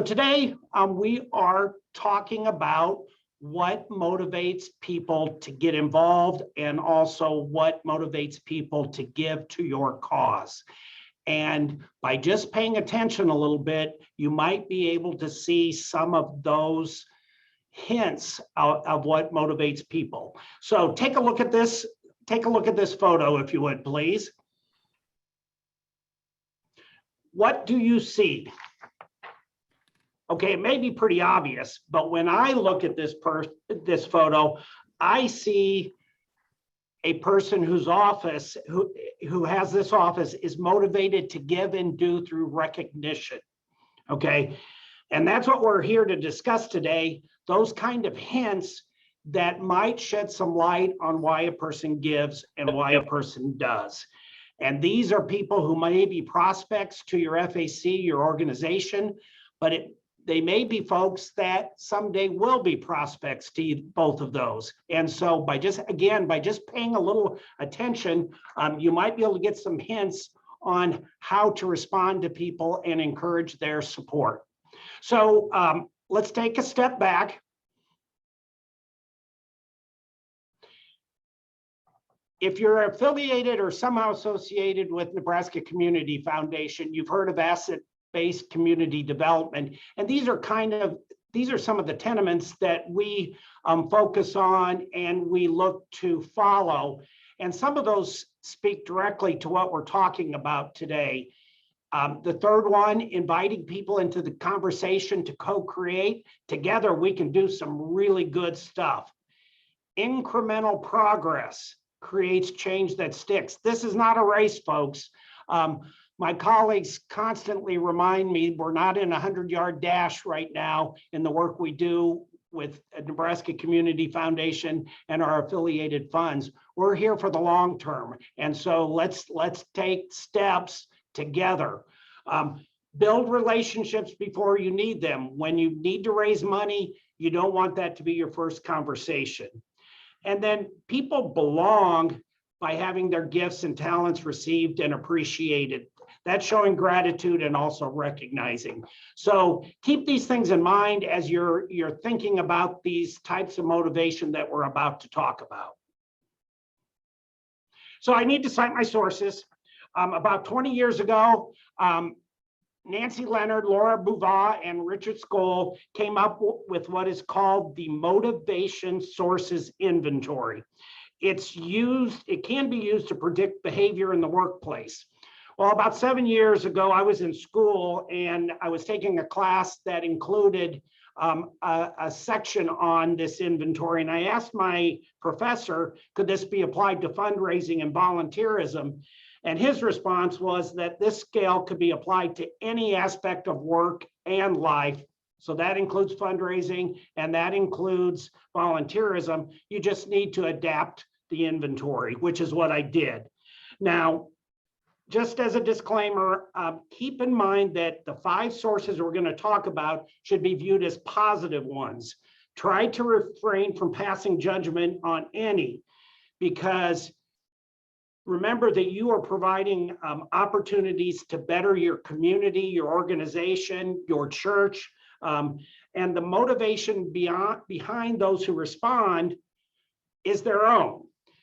Today, we are talking about what motivates people to get involved and also what motivates people to give to your cause. And by just paying attention a little bit, you might be able to see some of those hints of what motivates people. So take a look at this. Take a look at this photo, if you would, please. What do you see? Okay, it may be pretty obvious, but when I look at this photo, I see a person whose office, who has this office, is motivated to give and do through recognition. Okay, and that's what we're here to discuss today. Those kind of hints that might shed some light on why a person gives and why a person does. And these are people who may be prospects to your FAC, your organization, but they may be folks that someday will be prospects to both of those. And so by just paying a little attention, you might be able to get some hints on how to respond to people and encourage their support. So let's take a step back. If you're affiliated or somehow associated with Nebraska Community Foundation, you've heard of asset-based community development. And these are some of the tenements that we focus on and we look to follow. And some of those speak directly to what we're talking about today. The third one, inviting people into the conversation to co-create. Together, we can do some really good stuff. Incremental progress creates change that sticks. This is not a race, folks. My colleagues constantly remind me we're not in a 100-yard dash right now in the work we do with Nebraska Community Foundation and our affiliated funds. We're here for the long term. And so let's take steps together. Build relationships before you need them. When you need to raise money, you don't want that to be your first conversation. And then people belong by having their gifts and talents received and appreciated. That's showing gratitude and also recognizing. So keep these things in mind as you're thinking about these types of motivation that we're about to talk about. So I need to cite my sources. About 20 years ago, Nancy Leonard, Laura Bouvard, and Richard Skoll came up with what is called the Motivation Sources Inventory. It can be used to predict behavior in the workplace. Well, about 7 years ago, I was in school and I was taking a class that included a section on this inventory. And I asked my professor, could this be applied to fundraising and volunteerism? And his response was that this scale could be applied to any aspect of work and life. So that includes fundraising and that includes volunteerism. You just need to adapt the inventory, which is what I did. Now, just as a disclaimer, keep in mind that the 5 sources we're going to talk about should be viewed as positive ones. Try to refrain from passing judgment on any, because remember that you are providing opportunities to better your community, your organization, your church, and the motivation behind those who respond is their own.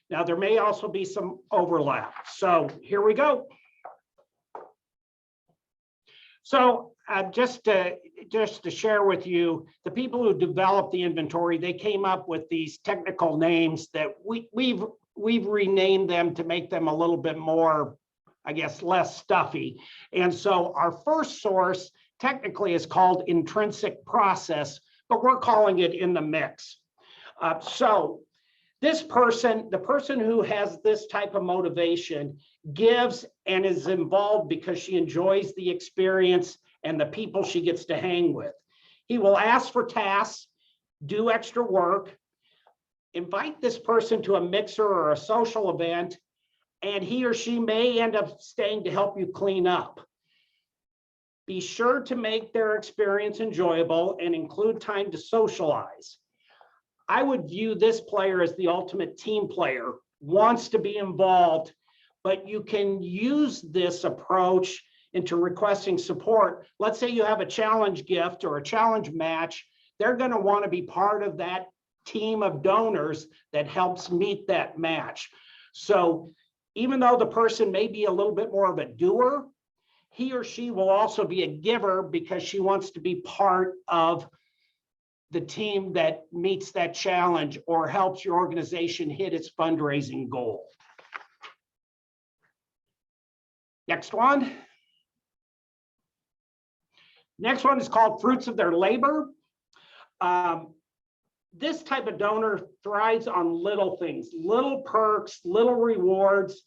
Now, there may also be some overlap. So here we go. So just to share with you, the people who developed the inventory, they came up with these technical names that we've renamed them to make them a little bit more, I guess, less stuffy. And so our first source technically is called intrinsic process, but we're calling it in the mix. So this person, the person who has this type of motivation, gives and is involved because she enjoys the experience and the people she gets to hang with. He will ask for tasks, do extra work, invite this person to a mixer or a social event, and he or she may end up staying to help you clean up. Be sure to make their experience enjoyable and include time to socialize. I would view this player as the ultimate team player, wants to be involved, but you can use this approach into requesting support, let's say you have a challenge gift or a challenge match, they're going to want to be part of that team of donors that helps meet that match. So even though the person may be a little bit more of a doer, he or she will also be a giver because she wants to be part of the team that meets that challenge or helps your organization hit its fundraising goal. Next one. Next one is called fruits of their labor. This type of donor thrives on little things, little perks, little rewards,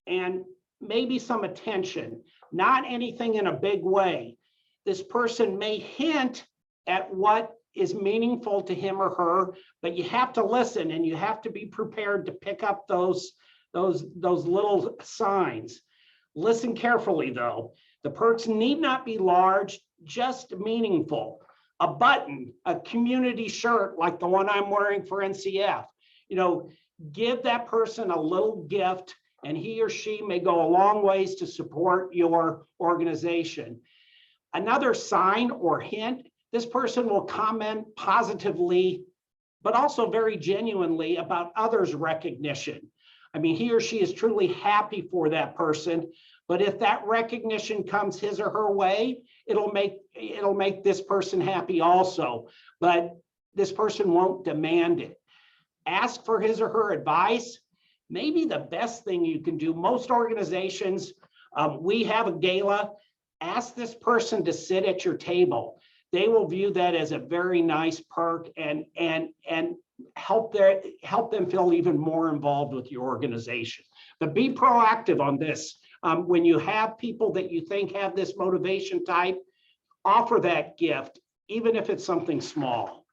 and maybe some attention, not anything in a big way. This person may hint at what is meaningful to him or her, but you have to listen and you have to be prepared to pick up those little signs. Listen carefully though. The perks need not be large, just meaningful. A button, a community shirt like the one I'm wearing for NCF. Give that person a little gift and he or she may go a long ways to support your organization. Another sign or hint, this person will comment positively, but also very genuinely about others' recognition. I mean, he or she is truly happy for that person, but if that recognition comes his or her way, it'll make this person happy also, but this person won't demand it. Ask for his or her advice. Maybe the best thing you can do, most organizations, we have a gala, ask this person to sit at your table. They will view that as a very nice perk and help them feel even more involved with your organization. But be proactive on this. When you have people that you think have this motivation type, offer that gift, even if it's something small.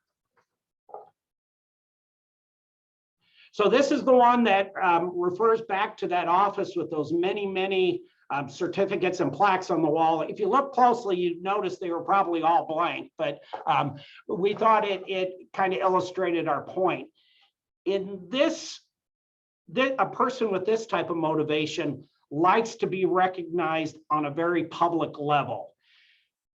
So this is the one that refers back to that office with those many certificates and plaques on the wall. If you look closely, you'd notice they were probably all blank, but we thought it kind of illustrated our point. In this, a person with this type of motivation likes to be recognized on a very public level.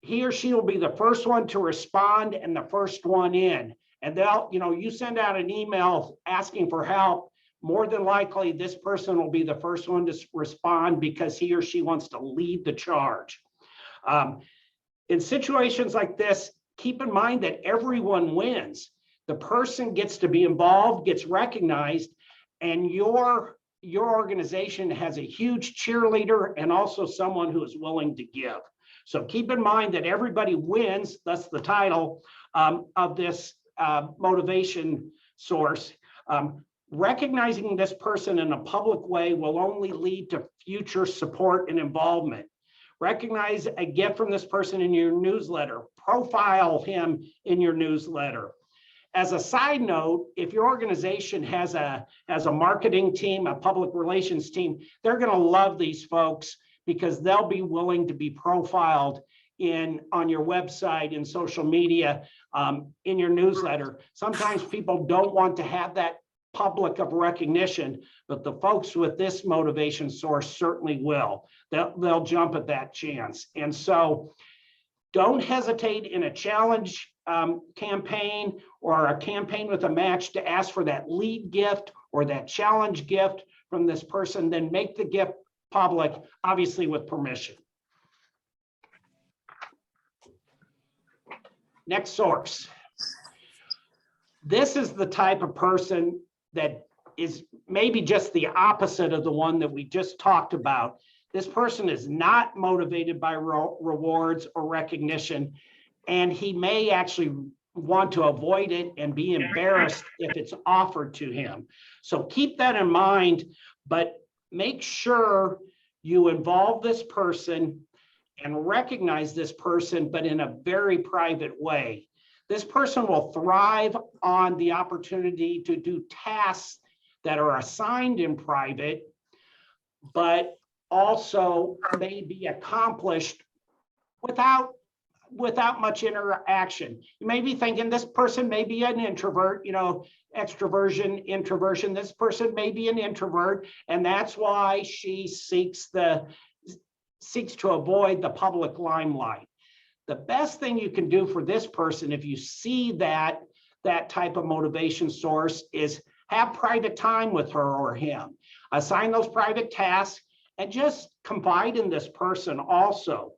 He or she will be the first one to respond and the first one in. And they'll, you send out an email asking for help, more than likely this person will be the first one to respond because he or she wants to lead the charge. In situations like this, keep in mind that everyone wins. The person gets to be involved, gets recognized, and your organization has a huge cheerleader and also someone who is willing to give. So keep in mind that everybody wins, that's the title of this motivation source. Recognizing this person in a public way will only lead to future support and involvement. Recognize a gift from this person in your newsletter. Profile him in your newsletter. As a side note, if your organization has a marketing team, a public relations team, they're going to love these folks because they'll be willing to be profiled on your website, in social media, in your newsletter. Sometimes people don't want to have that public of recognition, but the folks with this motivation source certainly will. They'll jump at that chance. And so don't hesitate in a challenge campaign or a campaign with a match to ask for that lead gift or that challenge gift from this person, then make the gift public, obviously with permission. Next source. This is the type of person that is maybe just the opposite of the one that we just talked about. This person is not motivated by rewards or recognition, and he may actually want to avoid it and be embarrassed if it's offered to him. So keep that in mind, but make sure you involve this person and recognize this person, but in a very private way. This person will thrive on the opportunity to do tasks that are assigned in private, but also may be accomplished without much interaction. You may be thinking this person may be an introvert, extroversion, introversion. This person may be an introvert, and that's why she seeks the seeks to avoid the public limelight. The best thing you can do for this person, if you see that type of motivation source, is have private time with her or him. Assign those private tasks and just confide in this person also.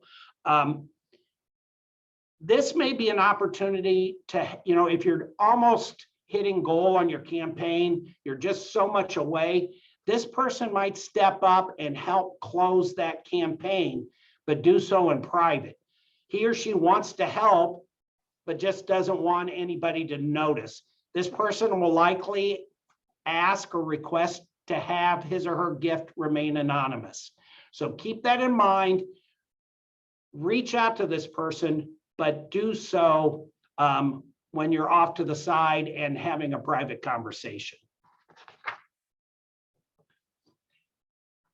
This may be an opportunity to, if you're almost hitting goal on your campaign, you're just so much away, this person might step up and help close that campaign, but do so in private. He or she wants to help, but just doesn't want anybody to notice. This person will likely ask or request to have his or her gift remain anonymous. So keep that in mind. Reach out to this person, but do so when you're off to the side and having a private conversation.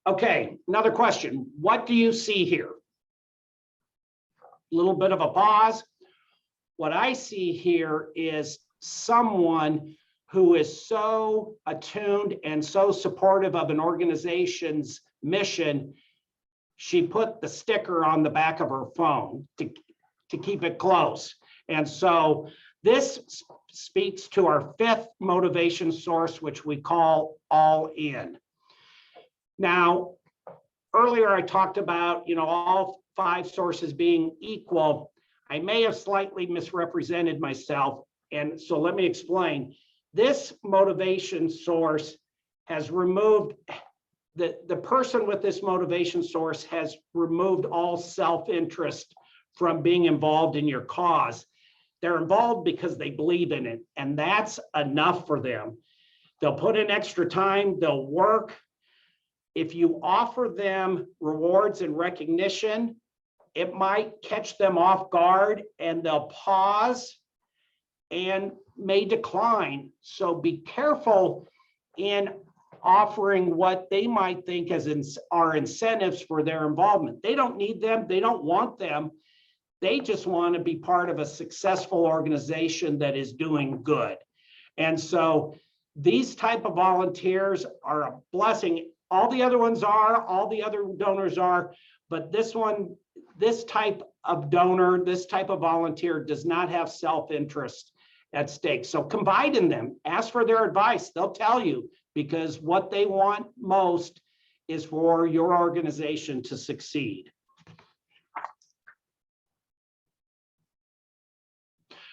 Okay, another question. What do you see here? A little bit of a pause. What I see here is someone who is so attuned and so supportive of an organization's mission, she put the sticker on the back of her phone to keep it close. And so this speaks to our fifth motivation source, which we call all in. Now, earlier I talked about, all 5 sources being equal. I may have slightly misrepresented myself. And so let me explain. This motivation source has removed, the person with this motivation source has removed all self-interest from being involved in your cause. They're involved because they believe in it, and that's enough for them. They'll put in extra time, they'll work. If you offer them rewards and recognition, it might catch them off guard and they'll pause and may decline. So be careful in offering what they might think are incentives for their involvement. They don't need them, they don't want them. They just want to be part of a successful organization that is doing good. And so these type of volunteers are a blessing. All the other ones are, all the other donors are, but this type of donor, this type of volunteer does not have self-interest at stake. So confide in them, ask for their advice. They'll tell you, because what they want most is for your organization to succeed.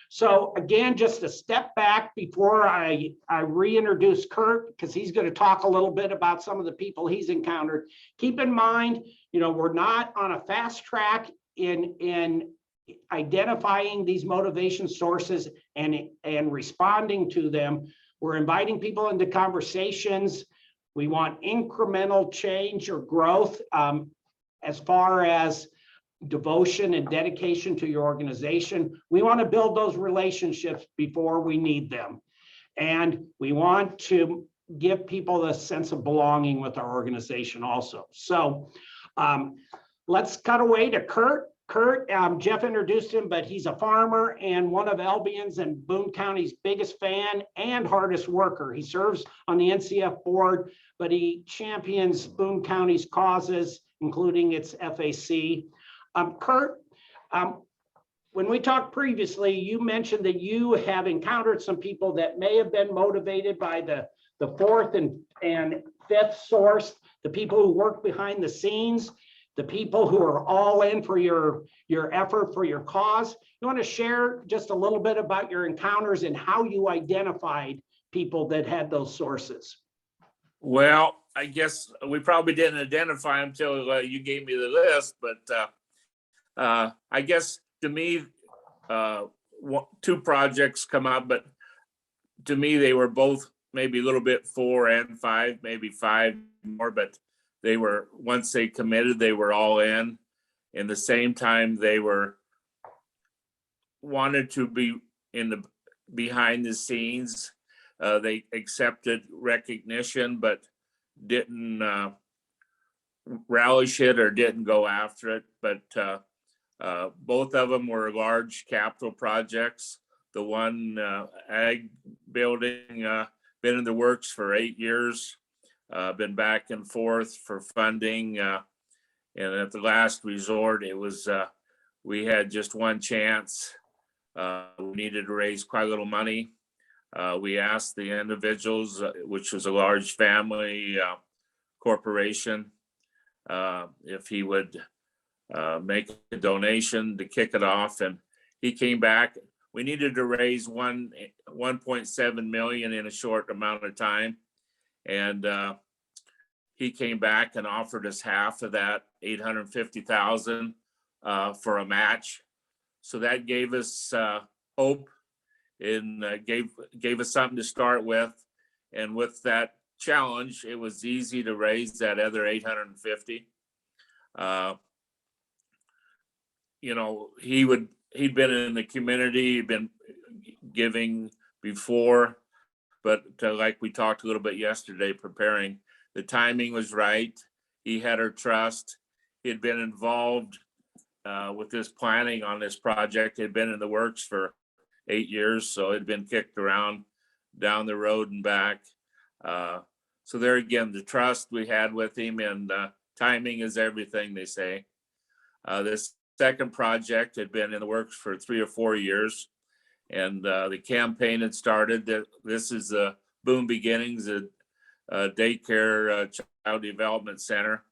So again, just a step back before I reintroduce Kurt, because he's going to talk a little bit about some of the people he's encountered. Keep in mind, we're not on a fast track in identifying these motivation sources and responding to them. We're inviting people into conversations. We want incremental change or growth as far as devotion and dedication to your organization. We want to build those relationships before we need them. And we want to give people a sense of belonging with our organization also. So let's cut away to Kurt. Kurt, Jeff introduced him, but he's a farmer and one of Albion's and Boone County's biggest fan and hardest worker. He serves on the NCF board, but he champions Boone County's causes, including its FAC. Kurt, when we talked previously, you mentioned that you have encountered some people that may have been motivated by the fourth and fifth source, the people who work behind the scenes, the people who are all in for your effort for your cause. You want to share just a little bit about your encounters and how you identified people that had those sources? Well, I guess we probably didn't identify them until you gave me the list, but I guess to me, 2 projects come up, but to me, they were both maybe a little bit 4 and 5, maybe 5 more, but they were, once they committed, they were all in. In the same time, they wanted to be behind the scenes. They accepted recognition, but didn't relish it or didn't go after it. But both of them were large capital projects. The one ag building, been in the works for 8 years, been back and forth for funding. And at the last resort, it was, we had just one chance. We needed to raise quite a little money. We asked the individuals, which was a large family corporation, if he would make a donation to kick it off. And he came back. We needed to raise 1.7 million in a short amount of time. And he came back and offered us half of that, 850,000 for a match. So that gave us hope and gave us something to start with. And with that challenge, it was easy to raise that other 850. You know, he'd been in the community, he'd been giving before, but like we talked a little bit yesterday, preparing, the timing was right. He had our trust. He had been involved with this planning on this project. It had been in the works for 8 years, so it had been kicked around down the road and back. So there again, the trust we had with him, and timing is everything, they say. This second project had been in the works for 3 or 4 years, and the campaign had started. This is the Boom Beginnings, a daycare child development center.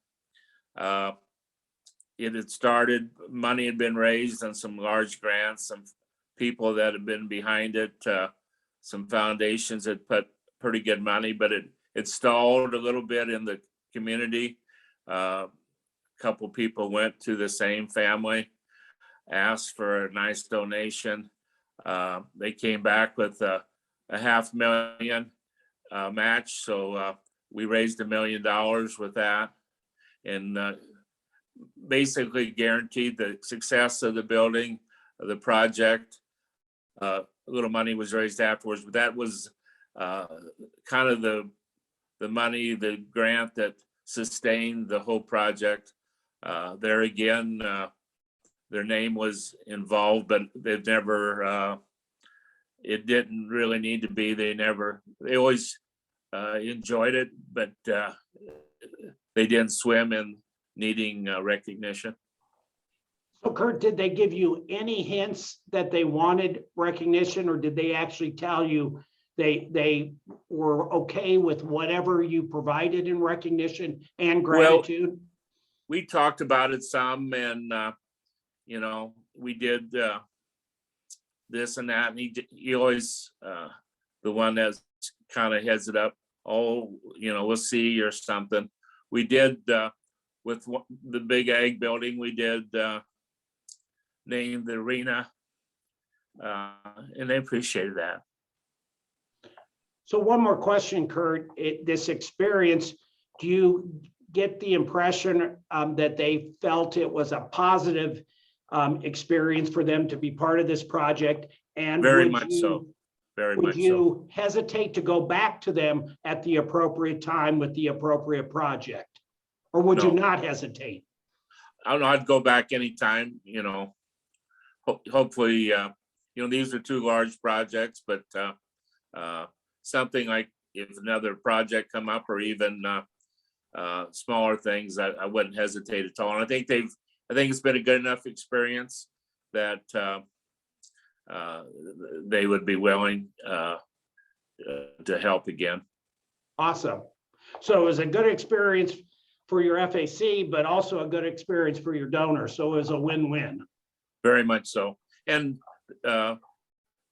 It had started, money had been raised on some large grants, some people that had been behind it, some foundations had put pretty good money, but it stalled a little bit in the community. A couple people went to the same family, asked for a nice donation. They came back with a $500,000 match, so we raised $1 million with that, and basically guaranteed the success of the building, of the project. A little money was raised afterwards, but that was kind of the money, the grant that sustained the whole project. There again, their name was involved, but they've never, it didn't really need to be. They always enjoyed it, but they didn't swim in needing recognition. So Kurt, did they give you any hints that they wanted recognition, or did they actually tell you they were okay with whatever you provided in recognition and gratitude? Well, we talked about it some, and you know, we did this and that, and he always the one that kind of heads it up. Oh, you know, we'll see or something. We did with the big ag building, we did name the arena, and they appreciated that. So one more question, Kurt. This experience, do you get the impression that they felt it was a positive experience for them to be part of this project? And very much so. Very much so. Would you hesitate to go back to them at the appropriate time with the appropriate project? Or would you not hesitate? I don't know, I'd go back anytime, you know. Hopefully, you know, these are 2 large projects, but something like if another project come up, or even smaller things, I wouldn't hesitate at all. And I think it's been a good enough experience that they would be willing to help again. Awesome. So it was a good experience for your FAC, but also a good experience for your donor. So it was a win-win. Very much so. And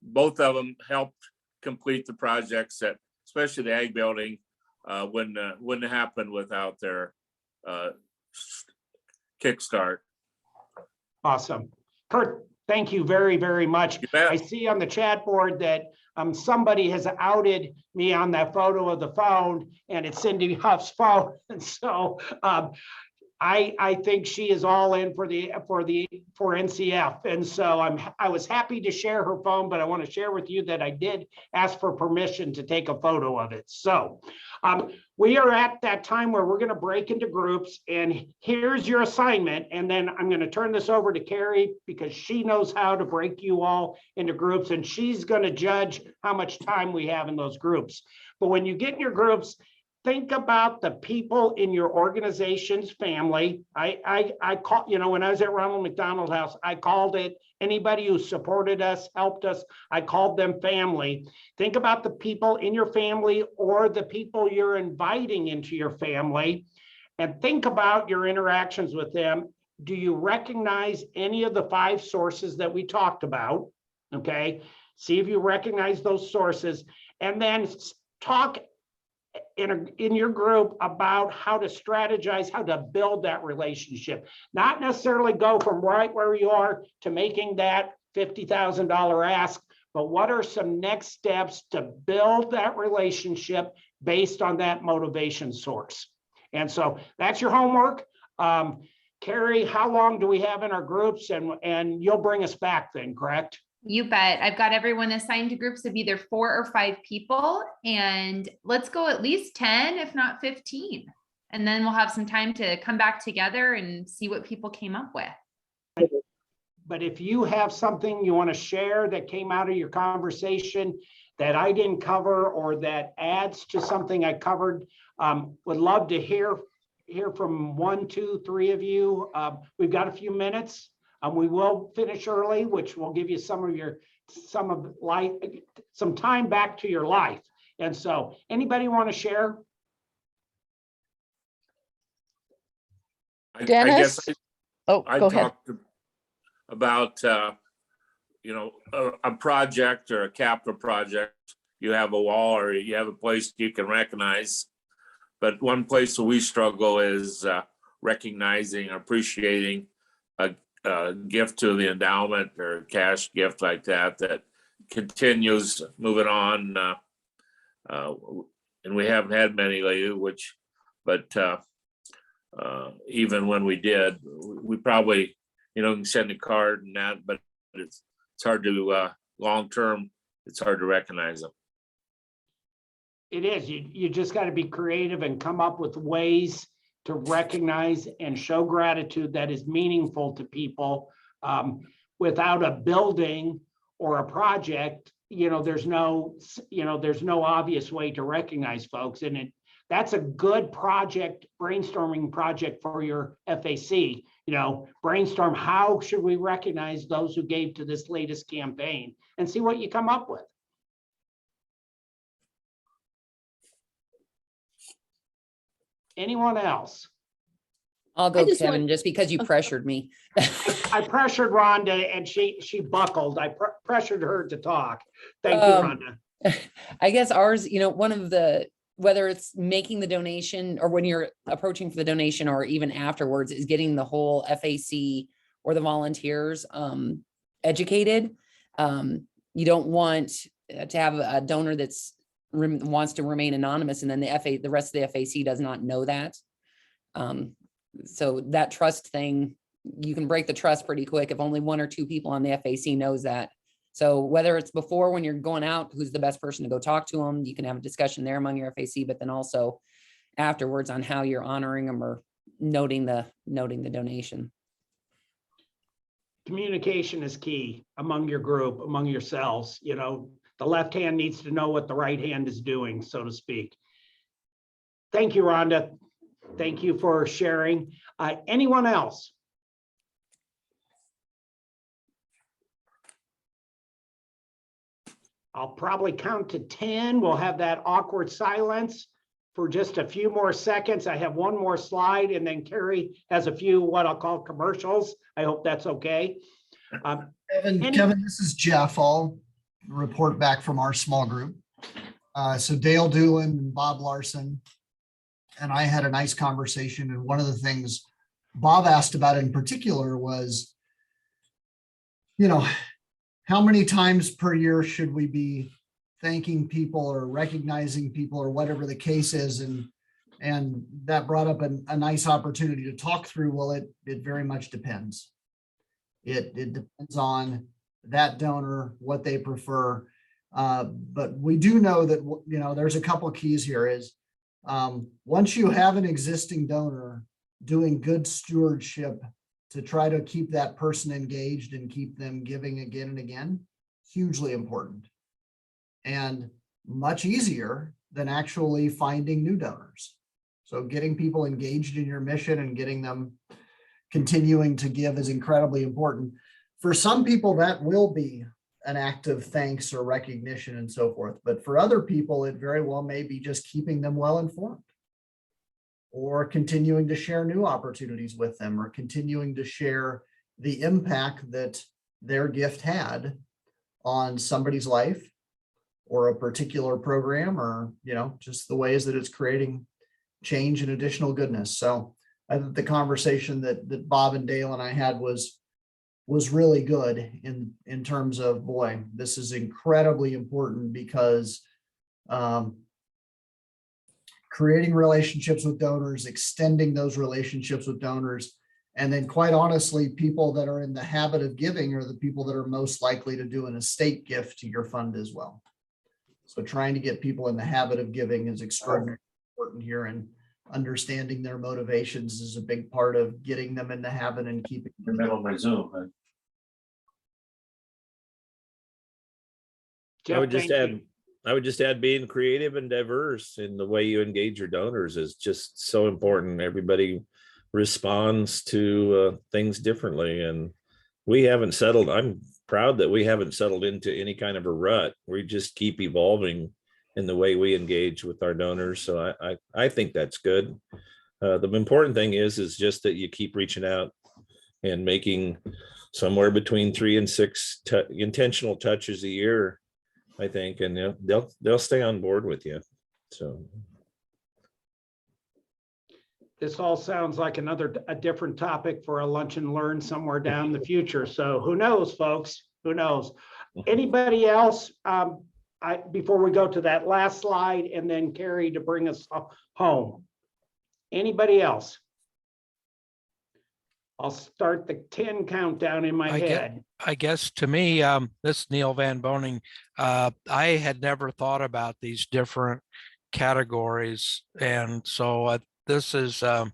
both of them helped complete the projects that, especially the ag building, wouldn't happen without their kickstart. Awesome. Kurt, thank you very, very much. I see on the chat board that somebody has outed me on that photo of the phone, and it's Cindy Huff's phone. And so I think she is all in for NCF. And so I was happy to share her phone, but I want to share with you that I did ask for permission to take a photo of it. So we are at that time where we're going to break into groups, and here's your assignment. And then I'm going to turn this over to Carrie, because she knows how to break you all into groups, and she's going to judge how much time we have in those groups. But when you get in your groups, think about the people in your organization's family. I call, when I was at Ronald McDonald House, I called it anybody who supported us, helped us, I called them family. Think about the people in your family or the people you're inviting into your family, and think about your interactions with them. Do you recognize any of the 5 sources that we talked about? Okay, see if you recognize those sources, and then talk in your group about how to strategize, how to build that relationship. Not necessarily go from right where you are to making that $50,000 ask, but what are some next steps to build that relationship based on that motivation source? And so that's your homework. Carrie, how long do we have in our groups? And you'll bring us back then, correct? You bet. I've got everyone assigned to groups of either 4 or 5 people, and let's go at least 10, if not 15. And then we'll have some time to come back together and see what people came up with. But if you have something you want to share that came out of your conversation that I didn't cover, or that adds to something I covered, would love to hear from 1, 2, 3 of you. We've got a few minutes. We will finish early, which will give you some time back to your life. And so, anybody want to share? Dennis? I Go ahead. talked about, a project or a capital project. You have a wall or you have a place you can recognize. But one place where we struggle is recognizing, appreciating a gift to the endowment or a cash gift like that continues moving on. And we haven't had many lately, but even when we did, we probably, can send a card and that, but it's hard to, long-term, it's hard to recognize them. It is. You just got to be creative and come up with ways to recognize and show gratitude that is meaningful to people. Without a building or a project, there's no obvious way to recognize folks. And that's a good brainstorming project for your FAC. Brainstorm, how should we recognize those who gave to this latest campaign, and see what you come up with. Anyone else? I'll go, just Kevin, want- just because you pressured me. I pressured Rhonda and she buckled. I pressured her to talk. Thank you, Rhonda. I guess ours, one of the, whether it's making the donation or when you're approaching for the donation or even afterwards, is getting the whole FAC or the volunteers educated. You don't want to have a donor that's wants to remain anonymous, and then the rest of the FAC does not know that. So that trust thing, you can break the trust pretty quick if only 1 or 2 people on the FAC knows that. So whether it's before, when you're going out, who's the best person to go talk to them, you can have a discussion there among your FAC, but then also afterwards on how you're honoring them or noting the donation. Communication is key among your group, among yourselves. The left hand needs to know what the right hand is doing, so to speak. Thank you, Rhonda. Thank you for sharing. Anyone else? I'll probably count to 10. We'll have that awkward silence for just a few more seconds. I have one more slide, and then Carrie has a few what I'll call commercials. I hope that's okay. Kevin, this is Jeff. I'll report back from our small group. So Dale Doolin and Bob Larson and I had a nice conversation. And one of the things Bob asked about in particular was, how many times per year should we be thanking people or recognizing people or whatever the case is? And that brought up a nice opportunity to talk through. Well, it very much depends. It depends on that donor, what they prefer. But we do know that, there's a couple of keys here is once you have an existing donor, doing good stewardship to try to keep that person engaged and keep them giving again and again, hugely important. And much easier than actually finding new donors. So getting people engaged in your mission and getting them continuing to give is incredibly important. For some people, that will be an act of thanks or recognition and so forth. But for other people, it very well may be just keeping them well informed, or continuing to share new opportunities with them, or continuing to share the impact that their gift had on somebody's life or a particular program, or, you know, just the ways that it's creating change and additional goodness. So I think the conversation that Bob and Dale and I had was really good in terms of, boy, this is incredibly important, because creating relationships with donors, extending those relationships with donors, and then quite honestly, people that are in the habit of giving are the people that are most likely to do an estate gift to your fund as well. So trying to get people in the habit of giving is extraordinarily important here, and understanding their motivations is a big part of getting them in the habit and keeping In the middle of my Zoom. But Jeff, I would just thank add, you. I would just add being creative and diverse in the way you engage your donors is just so important. Everybody responds to things differently, and we haven't settled. I'm proud that we haven't settled into any kind of a rut. We just keep evolving in the way we engage with our donors. So I think that's good. The important thing is just that you keep reaching out and making somewhere between 3 and 6 intentional touches a year, I think, and they'll stay on board with you. So This all sounds like a different topic for a lunch and learn somewhere down the future. So who knows, folks? Who knows? Anybody else? Before we go to that last slide, and then Carrie to bring us home. Anybody else? I'll start the 10 countdown in my head. I guess to me, this is Neil Van Boning. I had never thought about these different categories. And so this is, I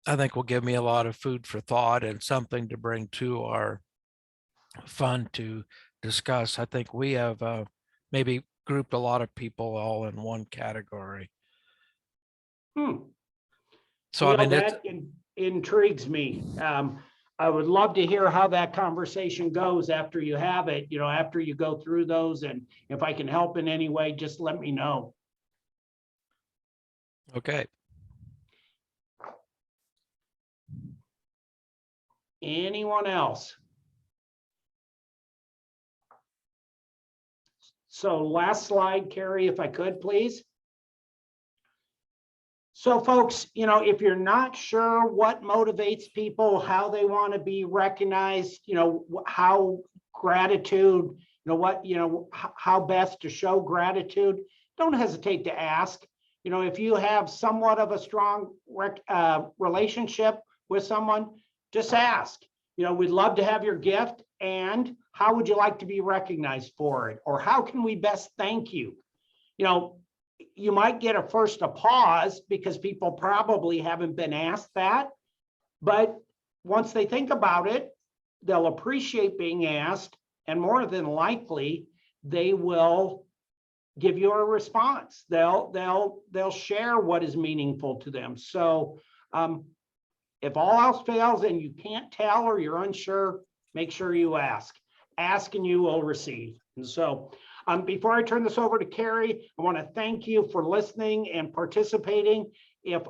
think will give me a lot of food for thought and something to bring to our fund to discuss. I think we have maybe grouped a lot of people all in one category. So I mean, that intrigues me. I would love to hear how that conversation goes after you have it, you know, after you go through those, and if I can help in any way, just let me know. okay. Anyone else? So last slide, Carrie, if I could, please. So folks, you know, if you're not sure what motivates people, how they want to be recognized, you know, how gratitude, how best to show gratitude, don't hesitate to ask. You know, if you have somewhat of a strong relationship with someone, just ask. You know, we'd love to have your gift, and how would you like to be recognized for it? Or how can we best thank you? You know, you might get a pause because people probably haven't been asked that, but once they think about it, they'll appreciate being asked, and more than likely, they will give you a response. They'll share what is meaningful to them. So if all else fails and you can't tell or you're unsure, make sure you ask. Ask and you will receive. And so before I turn this over to Carrie, I want to thank you for listening and participating. If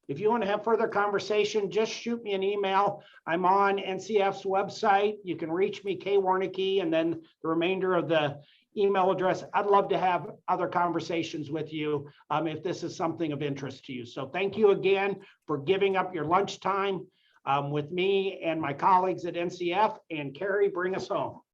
you want to have further conversation, just shoot me an email. I'm on NCF's website. You can reach me, K Warneke, and then the remainder of the email address. I'd love to have other conversations with you if this is something of interest to you. So thank you again for giving up your lunchtime with me and my colleagues at NCF. And Carrie, bring us home.